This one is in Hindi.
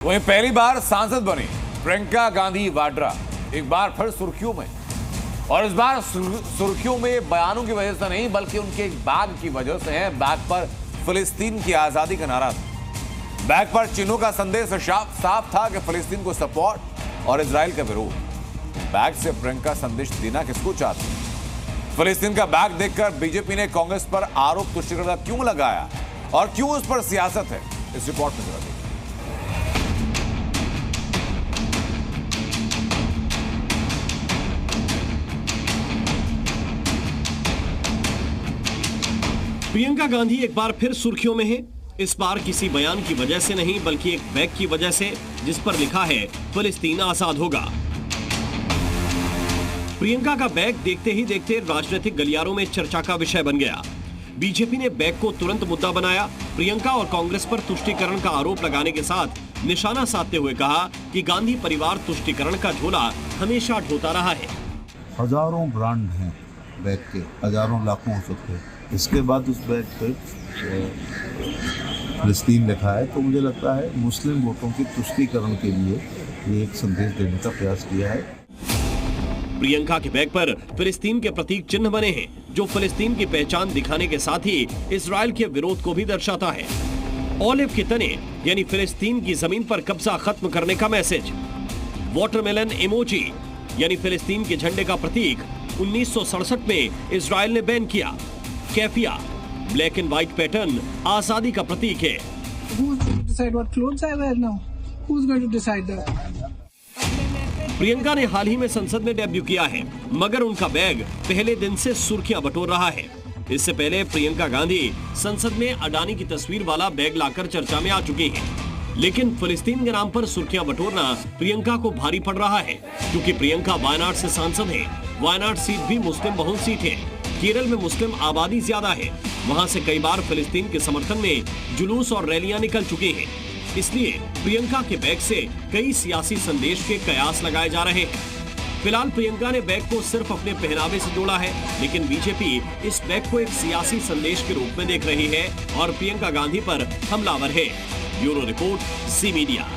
वहीं पहली बार सांसद बनी प्रियंका गांधी वाड्रा एक बार फिर सुर्खियों में, और इस बार सुर्खियों में बयानों की वजह से नहीं बल्कि उनके एक बैग की वजह से है। बैग पर फिलिस्तीन की आजादी का नारा था। बैग पर चिन्हों का संदेश साफ था कि फिलिस्तीन को सपोर्ट और इजराइल का विरोध। बैग से प्रियंका संदेश देना किसको चाहती है? फिलिस्तीन का बैग देखकर बीजेपी ने कांग्रेस पर आरोप तुष्टिकरण का क्यों लगाया और क्यों उस पर सियासत है, इस रिपोर्ट में जरा देखिए। प्रियंका गांधी एक बार फिर सुर्खियों में हैं। इस बार किसी बयान की वजह से नहीं बल्कि एक बैग की वजह से, जिस पर लिखा है फिलिस्तीन आजाद होगा। प्रियंका का बैग देखते ही देखते राजनीतिक गलियारों में चर्चा का विषय बन गया। बीजेपी ने बैग को तुरंत मुद्दा बनाया। प्रियंका और कांग्रेस पर तुष्टीकरण का आरोप लगाने के साथ निशाना साधते हुए कहा कि गांधी परिवार तुष्टीकरण का झोला हमेशा ढोता रहा है। हजारों ब्रांड हैं बैग के, हजारों लाखों हो सकते हैं। इसके बाद उस बैग पे फिलिस्तीन लिखा है, तो मुझे लगता है मुस्लिम वोटों की तुष्टीकरण के लिए ये एक संदेश देने का प्रयास किया है। प्रियंका के बैग पर फिलिस्तीन के प्रतीक चिन्ह बने हैं, जो फिलिस्तीन की पहचान दिखाने के साथ ही इजराइल के विरोध को भी दर्शाता है। ऑलिव के तने यानी फिलिस्तीन की जमीन पर कब्जा खत्म करने का मैसेज। वाटरमेलन इमोजी यानी फिलिस्तीन के झंडे का प्रतीक 1967 में इजराइल ने बैन किया। कैफिया ब्लैक एंड व्हाइट पैटर्न आजादी का प्रतीक है। प्रियंका ने हाल ही में संसद में डेब्यू किया है, मगर उनका बैग पहले दिन से सुर्खियां बटोर रहा है। इससे पहले प्रियंका गांधी संसद में अडानी की तस्वीर वाला बैग लाकर चर्चा में आ चुकी हैं। लेकिन फिलिस्तीन के नाम पर सुर्खियां बटोरना प्रियंका को भारी पड़ रहा है, क्योंकि प्रियंका वायनाड से सांसद है। वायनाड सीट भी मुस्लिम बहुल सीट है। केरल में मुस्लिम आबादी ज्यादा है। वहां से कई बार फिलिस्तीन के समर्थन में जुलूस और रैलियां निकल चुकी हैं। इसलिए प्रियंका के बैग से कई सियासी संदेश के कयास लगाए जा रहे हैं। फिलहाल प्रियंका ने बैग को सिर्फ अपने पहनावे से जोड़ा है, लेकिन बीजेपी इस बैग को एक सियासी संदेश के रूप में देख रही है और प्रियंका गांधी पर हमलावर है। ब्यूरो रिपोर्ट, ज़ी मीडिया।